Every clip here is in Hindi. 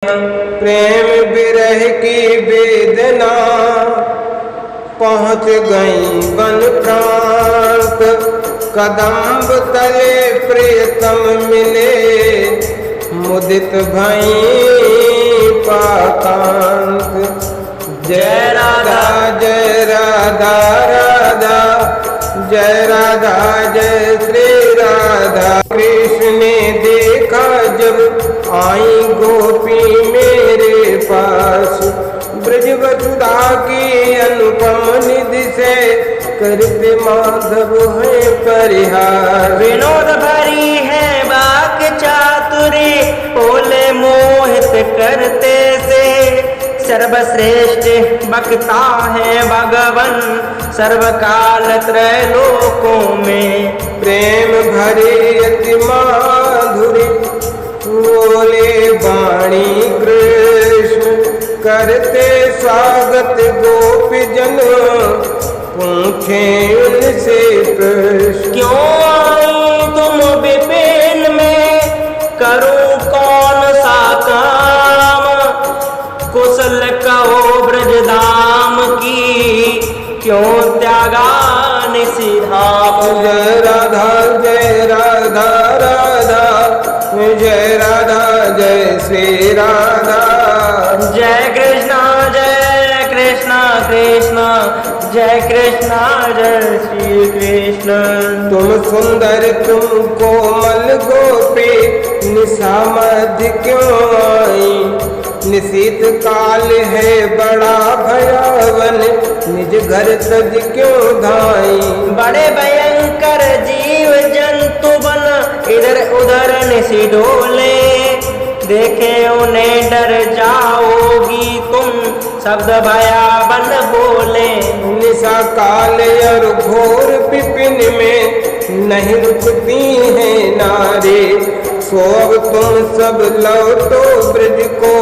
प्रेम विरह की वेदना पहुँच गई वन प्रांत। कदम्ब तले प्रियतम मिले मुदित भई पाकांत। जय राधा जय राधा राधा जय राधा जय श्री राधा। कृष्ण ने देखा जब आई गोपी मेरे पास, ब्रजवसुधा की अनुपम निधि से करते माधव है परिहार। विनोद भरी है वाक चातुरी, बोले मोहित करते से। सर्वश्रेष्ठ वक्ता है भगवन, सर्वकाल त्रैलोकों में। प्रेम भरी अति माधुरी बोले वाणी कृष्ण, करते स्वागत गोपी जन पूछे उनसे प्रश्न। क्यों आई तुम विपिन में, करूं कौन सा काम। कुशल कहो ब्रजधाम की, क्यों त्यागा निशिधाम। जय राधा जय राधा राधा जय राधा जय श्री राधा। जय कृष्णा कृष्णा जय कृष्णा जय श्री कृष्ण। तुम सुंदर तुम कोमल गोपी, निशा मध्य क्यों आई। निशीत काल है बड़ा भयावन, निज घर तज क्यों धाई। बड़े भयंकर जीव जंतु बन इधर उधर निशी डोले, देखे उन्हें डर जाओगी तुम, शब्द भयावन बोले। निशा काल और घोर विपिन में नहीं रुकती है नारे। सो अब तुम सब लौटो ब्रज को,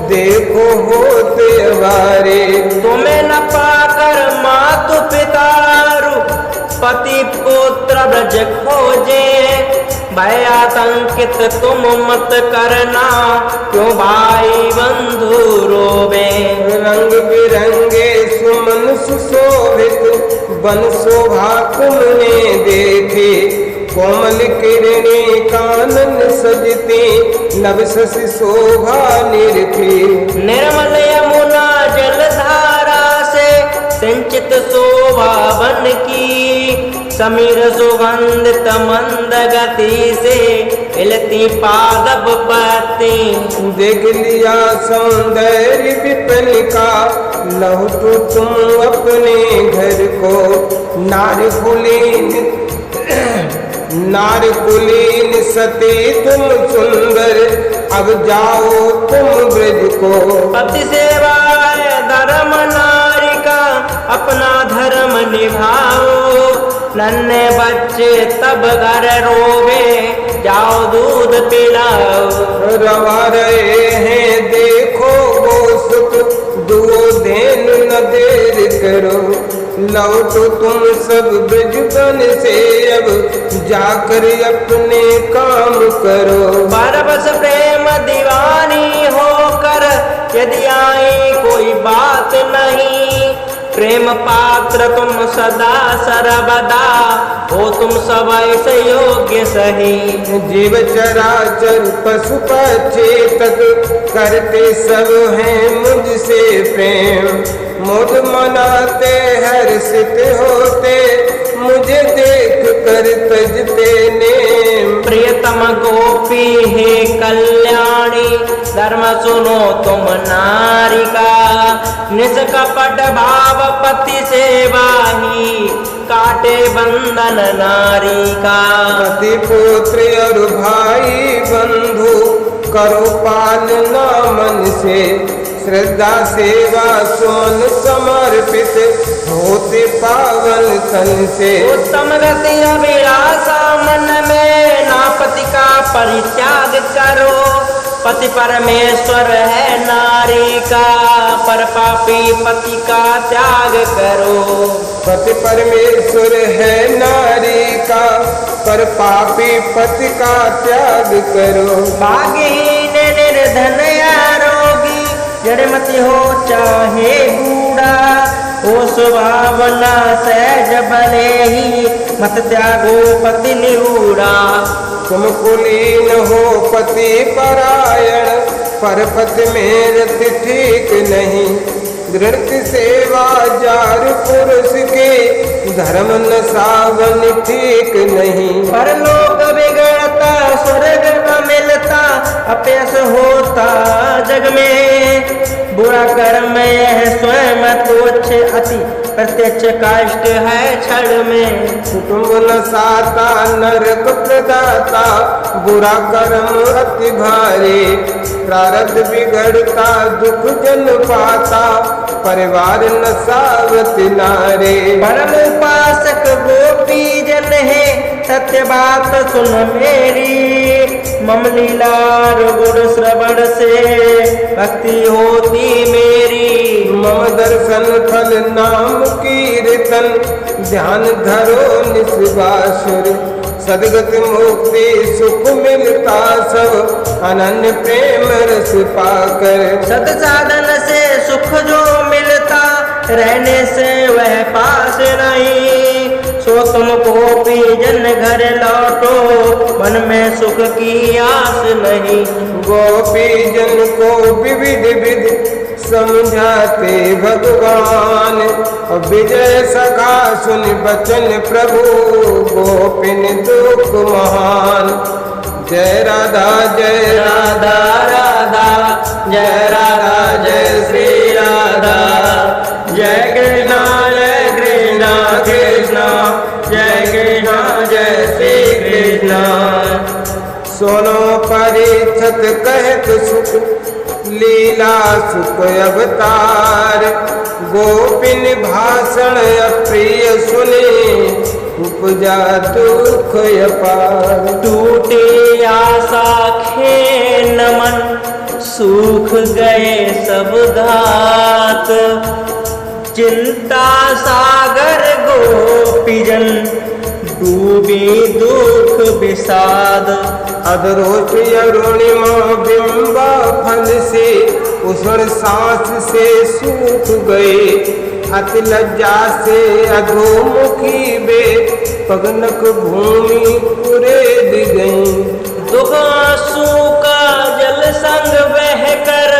देखो होते वारे। तुम्हें न पाकर मातु पितारु, पति पुत्र ब्रज खोजे। भय आतंकित तुम मत करना, क्यों भाई बंधु रोवे। रंग बिरंगे सुमन सुशोभित बन शोभा तुमने देखे। कोमल किरणी कानन सजती, नव शशि शोभा निरखी। निर्मल यमुना जलधारा से सिंचित शोभा बन की। समीर सुगंधित मंद गति से हिलती पादप पत्ती। देख लिया सौंदर्य विपिन का, लौटो तुम अपने घर को। नार कुलीन सती तुम सुंदर, अब जाओ तुम ब्रज को। पति सेवा धर्म नारी का, अपना धर्म निभाओ। नन्हे बच्चे तब घर रोवे, जाओ दूध पिलाओ। रवा रहे हैं देखो गोसुत, दुओ देन न देर करो। लौटो तुम सब ब्रजबन से, अब जाकर अपने काम करो। बरबस प्रेम दीवानी होकर, यदि आई कोई बात नहीं। प्रेम पात्र तुम सदा सर्वदा, हो तुम सब ऐसे योग्य सही। जीव चराचर पशु पक्षी तक, करते सब हैं मुझसे प्रेम। मुझ मनाते हर्षित होते, मुझे देख कर तजते नेम। प्रियतम गोपी है कल्याणी, धर्म सुनो तुम नारी का। निष्कपट भाव पति सेवा ही, काटे बंधन नारी का। पति पुत्र और भाई बंधु, करो पालना मन से। श्रद्धा सेवा सुमन समर्पित, होते पावन तन से। उत्तम गति अभिलाषा मन में, ना पति का परित्याग करो। पति परमेश्वर है नारी का, पर पापी पति का त्याग करो। पति परमेश्वर है नारी का, पर पापी पति का त्याग करो। भाग्यहीन निर्धन यारो, हो चाहे बूढ़ा, हो सुभावना सहज भले ही, मत त्यागो पति निगूढ़ा। तुम कुलीन हो पति परायण, पर पति में रति ठीक नहीं। दृढ़ सेवा जार पुरुष के, धर्म न सावन ठीक नहीं। परलोक बिगड़ता स्वर्ग न मिलता, अपयश होता जग में। बुरा कर्म यह स्वयं तुच्छ अति, प्रत्यक्ष काष्ट है क्षण में। कुटुंब न साता नरक प्रदाता, बुरा कर्म अति भारी। प्रारब्ध बिगड़ता दुख जन पाता, परिवार न सावत नारे। परम उपासक गोपी जन है, सत्य बात सुन मेरी। मम लीलार गुण श्रवण से भक्ति होती मेरी। मम दर्शन फल नाम कीर्तन, ध्यान धरो निस्वासुर। सदगति मुक्ति सुख मिलता सब, अनन्य प्रेम रस पाकर। सत साधन से सुख जो मिलता, रहने से वह पास नहीं। सो तुम गोपी जन घर लौटो, मन में सुख की आस नहीं। गोपी जन को विविध विधि समझाते भगवान, विजय सखा सुन बचन प्रभु, गोपिन दुख महान। जय राधा जय राधा राधा, जय राधा जय श्री राधा। जय कृष्णा कृष्णा कृष्णा, जय कृष्णा जय श्री कृष्णा। सुनो परीक्षित कहत सुख, लीला सुख अवतार। गोपिन भाषण अप्रिय सुने, उपजा दुख अपार। टूटे आशा खेन मन, सूख गए सब घात। चिंता सागर गोपीजन, डूबे दुख विषाद। अधरोष अरुणिमा बिंबा फल से, उषण सांस से सूख गए। अति लज्जा से अधोमुखी वे, पगनक भूमि कुरेद गई। दुख आंसू का जल संग बह कर,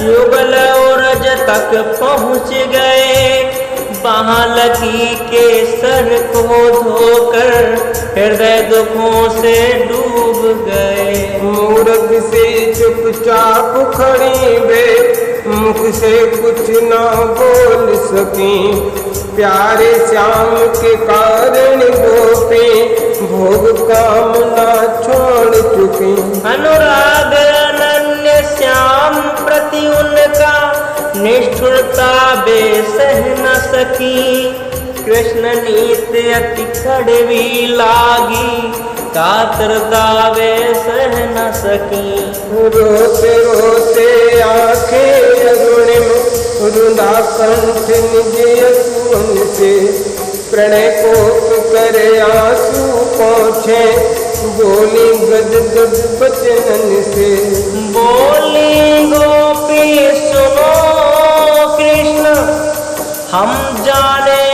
युगल औरज तक पहुँच गए। बालकी के सर को धोकर, हृदय दुखों से डूब गए। मूर्ख से चुपचाप खड़ी वे, मुख से कुछ न बोल सकी। प्यारे श्याम के कारण गोपी, भोग कामना छोड़ चुकी। अनुराग अनन्य श्याम प्रति उनका, निष्ठुरता बे सह न सकी। कृष्ण नीत अति कड़वी लागी, कातरता वे सह न सकी। रोते रोते आंखें अरुणिम, रुंधा कंठ निज यशुवन से। प्रणय को करे आंसू पहुँचे, बोली गद गद बचन से। बोली गोपी सुनो कृष्ण, हम जाने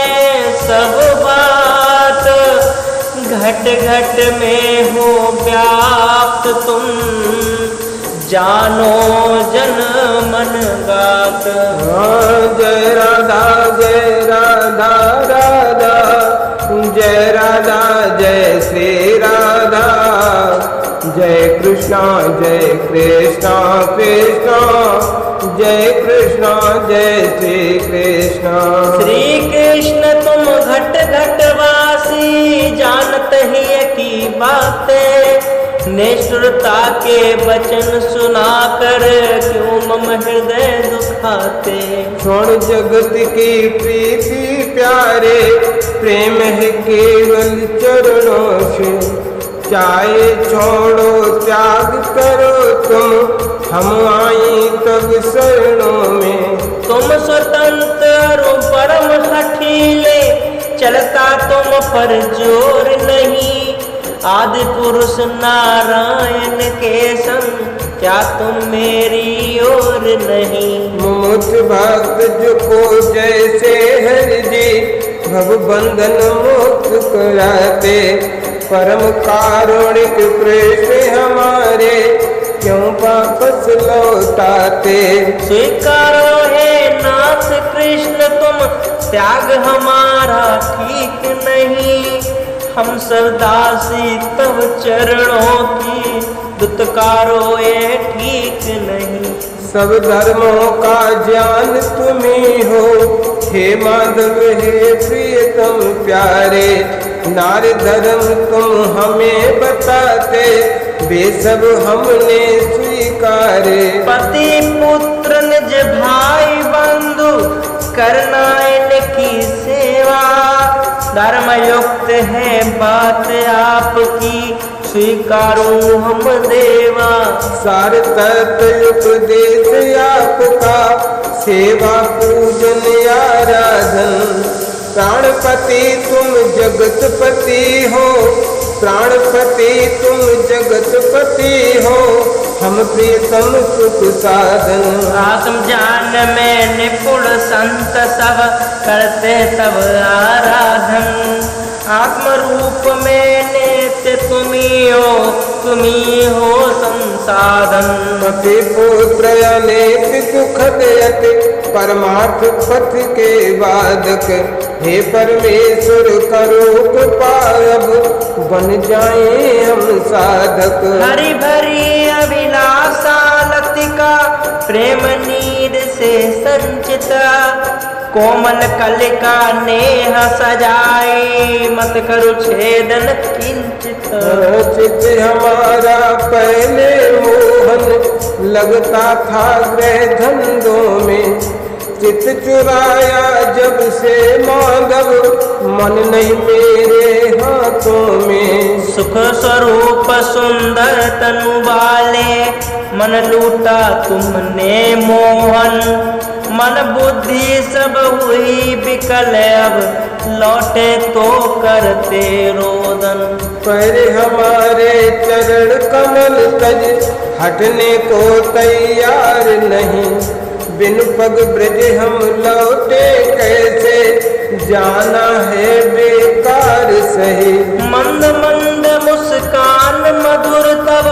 सब बात। घट घट में हो व्याप्त तुम, जानो जन मन गात। जय राधा राधा, जय राधा जय श्री राधा। जय कृष्णा कृष्णा, जय कृष्णा जय श्री कृष्णा। श्री कृष्ण तुम घट घट वासी, जानते ही की बातें। निष्ठुरता के वचन सुनाकर, क्यों मम हृदय दुखाते। छोड़ जगत की प्रीति प्यारे, प्रेम है केवल चरणों से। चाहे छोड़ो त्याग करो तुम, हम आई तब शरणों में। तुम स्वतंत्र परम हठीले, चलता तुम पर जोर नहीं। आदि पुरुष नारायण के संग, क्या तुम मेरी ओर नहीं। मुमुक्ष भक्त जो को जैसे हरि जी भव बंधन मुक्त कराते, परम कारुणिक कृष्ण हमारे क्यों वापस लौटाते। स्वीकारो हे नाथ कृष्ण तुम त्याग हमारा ठीक नहीं, हम सरदासी तब चरणों की दुत्कारो ये ठीक नहीं। सब धर्मों का ज्ञान तुम्ही हो, हे माधव हे प्रियतम प्यारे, नारी धर्म तुम हमें बताते, वे सब हमने स्वीकारे। पति पुत्र निज भाई बंधु करना इनकी सेवा, धर्म युक्त है बात आपकी स्वीकारूं हम देवा। सार तत्व उपदेश आपका सेवा पूजन आराधन, प्राणपति तुम जगतपति हो, प्राणपति तुम जगतपति हो, हम प्रियतम सुख साधन। आत्म ज्ञान में निपुण संत सब करते तब आराधन, आत्म रूप में नित्य तुम्ही हो संसाधन। पति पुत्र अनेक दुख देते, परमार्थ पथ के बाधक, हे परमेश्वर करो कृपा अब बन जाए हम साधक। हरि भरी अभिलाषा लतिका प्रेम नीर से संचिता, कोमल कलिका नेह सजाए मत करो छेदन किंचित। चित हमारा पहले मोहन लगता था ग्रह धंधों में, चित चुराया जब से माधव मन नहीं मेरे हाथों में। सुख स्वरूप सुंदर तनु वाले मन लूटा तुमने मोहन, मन बुद्धि सब हुई विकल अब लौटे तो करते रोदन। पहले हमारे चरण कमल तज हटने को तैयार नहीं, बिन पग ब्रज हम लौटे कैसे जाना है बेकार सही। मंद मंद मुस्कान मधुर तब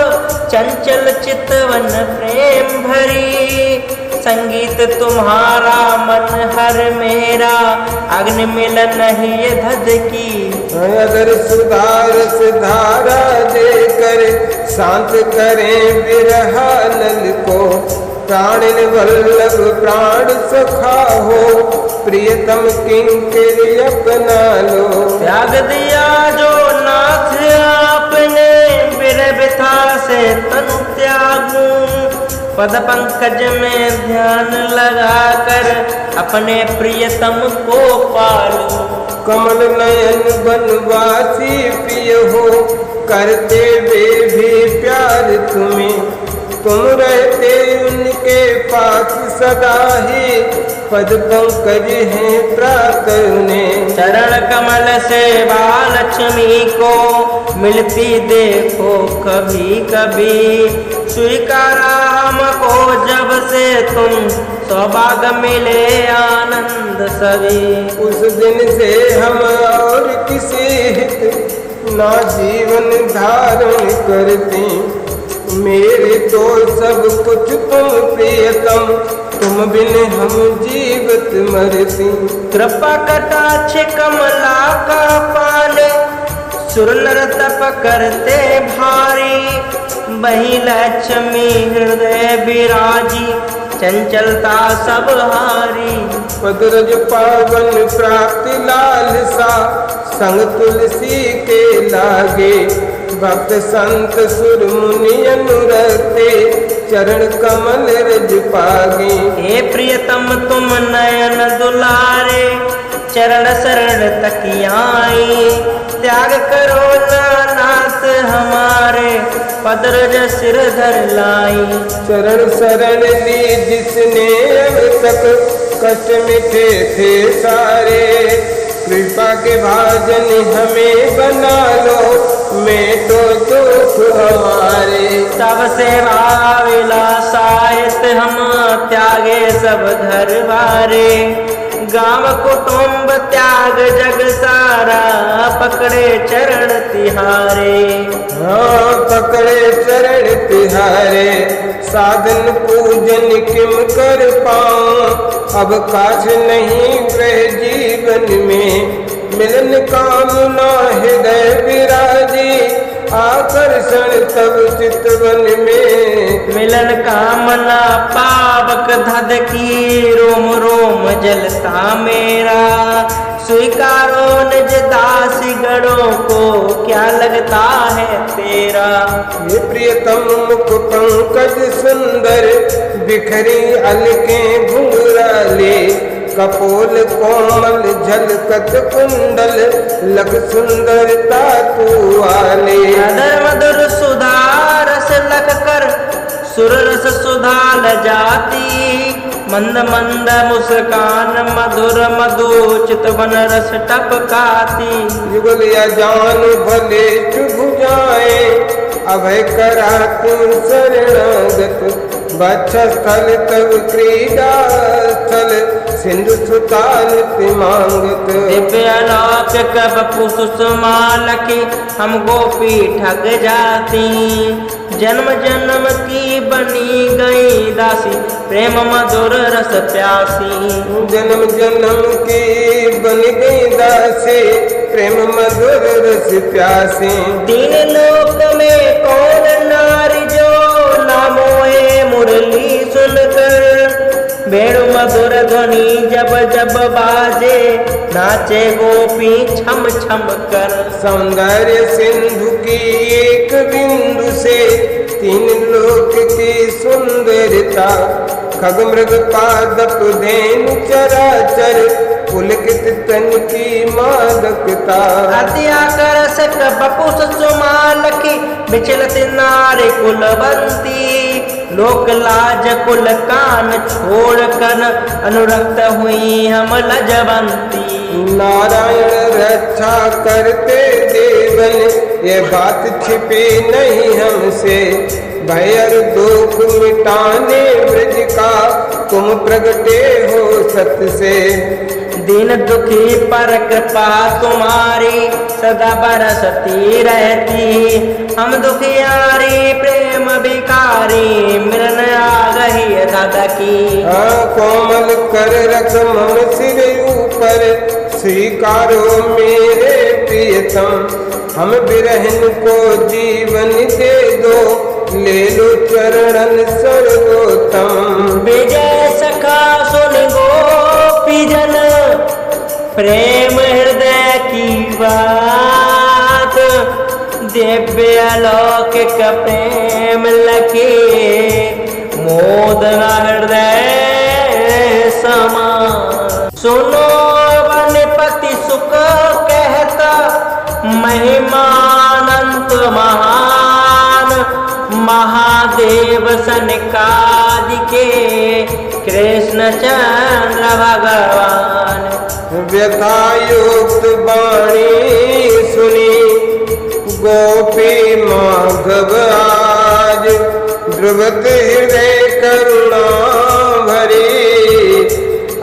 चंचल चितवन प्रेम भरी, संगीत तुम्हारा मन हर मेरा अग्नि मिलन नहीं धध की। अगर सुधार धारा देकर शांत करें बिरहा नल को, प्राणिन वल्लभ प्राण सखा हो, प्रियतम किंकिर अपना लो। त्याग दिया जो नाथ आपने बिरह बिथा से तनु त्यागूं, पद पंकज में ध्यान लगाकर अपने प्रियतम को पालूं। कमल नयन बनवासी प्रिय हो, करते वे भी प्यार तुम्हें, तुम रहते उनके पास सदा ही, पद पंकज हैं प्रातः उन्हें। चरण कमल से लक्ष्मी को मिलती देखो कभी कभी, स्वीकारा हमको जब से तुम सौभाग्य मिले आनंद सभी। उस दिन से हम और किसी हित ना जीवन धारण करते, मेरे तो सब कुछ तुम प्रियतम, तुम बिन हम जीवित मरती। कृपा कटाक्ष कमला का पाले, सुर नर तप करते भारी, बही लक्ष्मी हृदय विराजी, चंचलता सब हारी। पदरज पावन प्राप्ति लालसा, संग तुलसी के लागे, भक्त संत सुर मुनि अनुरते, चरण कमल रज पागे। हे प्रियतम तुम नयन दुलारे, चरण शरण तकियाई, त्याग करो नाथ हमारे, पदरज सिर धर लाई। चरण शरण ली जिसने अब तक, कष्ट मिटे थे सारे, कृपा के भाजन हमें बना लो, में तो दुख हमारे। सबसे भाविलासायत हम त्यागे सब घर बारे। गांव कुटुंब त्याग जग सारा पकड़े चरण तिहारे। हाँ पकड़े चरण तिहारे साधन पूजन किम कर पाऊं। अब काश नहीं वह जीवन में मिलन कामना हृदय विराजी। आकर्षण तब चितवन में मिलन कामना पावक धद की रोम रोम जलता मेरा। स्वीकारो निज दासी गणों को क्या लगता है तेरा। ये प्रियतम मुख पंकज सुंदर बिखरी अलके घुंघराले। कपोल कोमल झलकत कुंडल लग सुंदरता तू वाले। अधर मधुर सुधा रस लग कर सुर रस सुधा ल जाती। मंद मंद मुस्कान मधुर मधु चितवन रस टपकाती। युगल या जान भले चुभ जाए अभय करा तू शरणागत। वक्षस्थल तब क्रीडा स्थल सिंधु सुतान मांगत। दिव्यलौकिक बपु सुषमालकी हम गोपी ठग जाती। जन्म जन्म की बनी गई दासी प्रेम मधुर रस प्यासी। जन्म जन्म की बन गई दासी प्रेम मधुर रस प्यासी। तीन लोक में कौन नारी जो ना मोहे मुरली सुनकर। वेणु मधुर ध्वनि जब जब बाजे नाचे गोपी छम छम कर। सौंदर्य सिंधु की एक बिंदु से तीन लोक की सुंदरता। खग मृग पादप धेनु चराचर पुलकित तन की मादकता। अति आकर्षक बपु सुषमालकी विचलित नारी कुलवंती। लोक लाज कुल कान छोड़कर अनुरक्त हुई हम लजवंती। नारायण रक्षा करते देवन ये बात छिपी नहीं हमसे। भय और दुख मिटाने ब्रज का तुम प्रगटे हो सत से। दीन दुखी पर कृपा तुम्हारी सदा बरसती रहती। हम दुखियारी प्रेम भिखारी मिलन आ गई दादा की। कोमल कर रख मम सिर ऊपर स्वीकारो मेरे प्रियतम। हम बिरहन को जीवन दे दो ले लो चरणन सर्वोत्तम। विजय सखा सुन गोपीजन प्रेम हृदय की बात। दिव्य लौकिक प्रेम लगे मोद हृदय समान। सुनो वनपति सुख कहता महिमानंत महान। महादेव सनकादिके कृष्ण चंद्र भगवान। व्यथायुक्त वाणी सुनी गोपी माधव आज। ध्रुवत हृदय करुणा भरी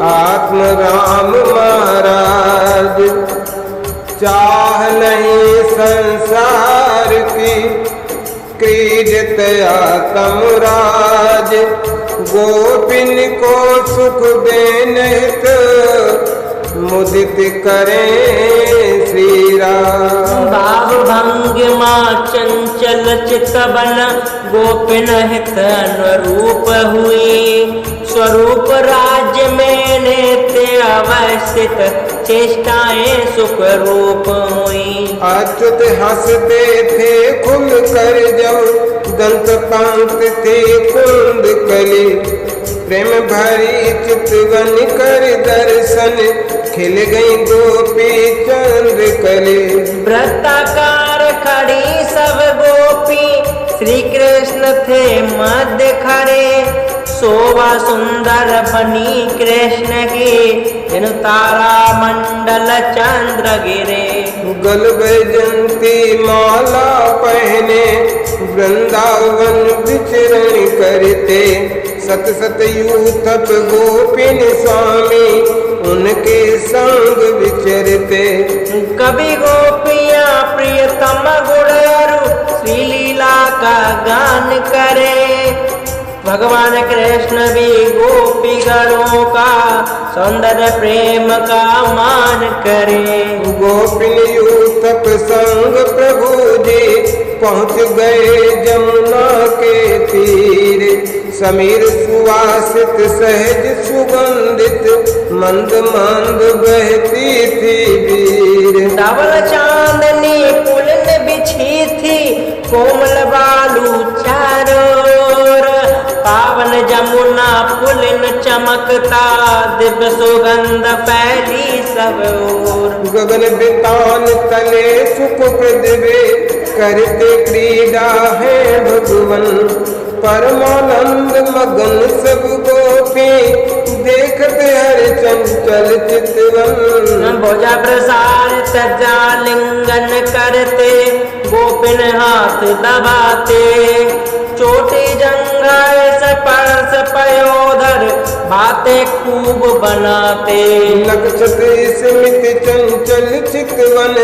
आत्म राम महाराज। चाह नहीं संसार की क्रीडित आत्मराज। गोपिन को सुख देने मुदित करें श्री राम। भाव भंगिमा चंचल चितवन गोपिन हित अनुरूप हुई। स्वरूप राज्य में नित्य अवस्थित चेष्टाएं सुख रूप हुई। अच्युत हंसते थे खुल कर जब दंत पंक्त थे कुंद कली। प्रेम भरी चितवन कर दर्शन खिल गई गोपी चंद्र कली। वृत्ताकार खड़ी सब गोपी श्री कृष्ण थे मध्य खड़े। शोभा सुंदर बनी कृष्ण की, इन तारा मंडल चंद्र गिरे। गल वैजंती माला पहने, वृंदावन विचरण करते, सत सत यूथप गोपिन स्वामी, उनके संग विचरते। कभी गोपियां प्रियतम गुणरु श्री लीला का गान करे, भगवान कृष्ण भी गोपी गणों का सौंदर्य प्रेम का मान करे। गोपिन यूथप संग प्रभु जी, पहुँच गए जमुना के तीर, समीर सुवासित सहज सुगंधित, मंद मंद बहती थी वीर। धवल चांदनी पुलिन बिछी थी, कोमल बालू चारों ओर, पावन जमुना पुलिन चमकता, दिव्य सुगंध फैली सब ओर। गगन बितान तले सुख पृथ्वी, करते क्रीड़ा है भगवन, परमानंद मगन सब गोपी, देखते हर चंचल चितवन। भुजा प्रसार सजा लिंगन करते, गोपिन हाथ दबाते, चोटी जंघाए स्पर्श पयोधर, बातें खूब बनाते। नक्षत्र स्मित चंचल चितवन,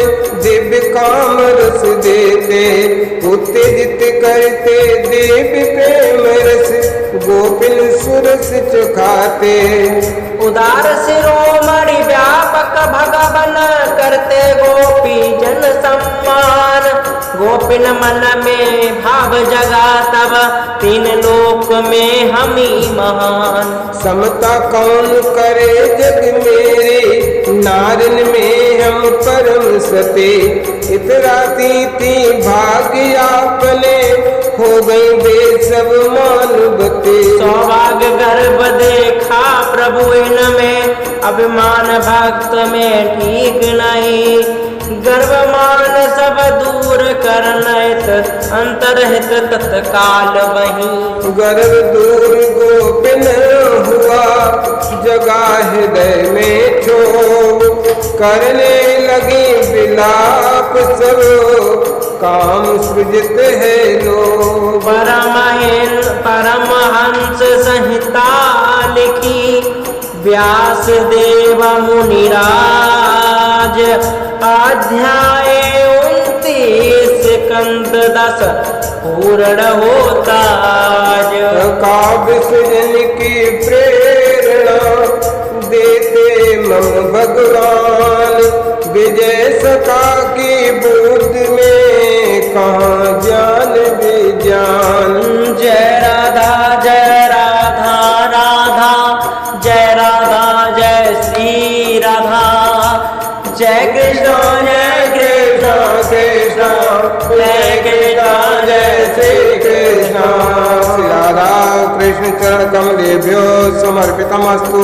दिव्य काम रस देते, उत्तेजित करते देव प्रेम रस, गोपिन सुरस चखाते। उदार शिरोमणि व्यापक भगवन, करते गोपी जन सम्मान, गोपिन मन में भाव जगा तब, तीन लोक में हम ही महान। समता कौन करे जग मेरे, नारन में हम परम सते, इतराती थी भाग्य आपने, हो गई वे सब मानवते। सौभाग्य गर्भ देखा प्रभु इनमें, अभिमान भक्त में ठीक नहीं, गर्व मान सब दूर करना, अंतरहित तत्काल वहीं। गर्व दूर गोपिन हुआ, जगा हृदय में क्षोभ, करने लगी विलाप सब, काम सृजित है लोभ। परमहंस संहिता लिखी, व्यास देव मुनिराज, अध्याय 29 कंद 10 पूर्ण होता। काव्य सृजन की प्रेरणा देते मम भगवान, विजय सका की बुद्धि में, कहाँ ज्ञान विज्ञान। जय राधा राधा, जय राधा जय श्री राधा, जय कृष्ण कृष्ण जय कृष्ण जय श्री कृष्ण। श्री राधा कृष्ण चरण कमलेभ्यो समर्पितमस्तु।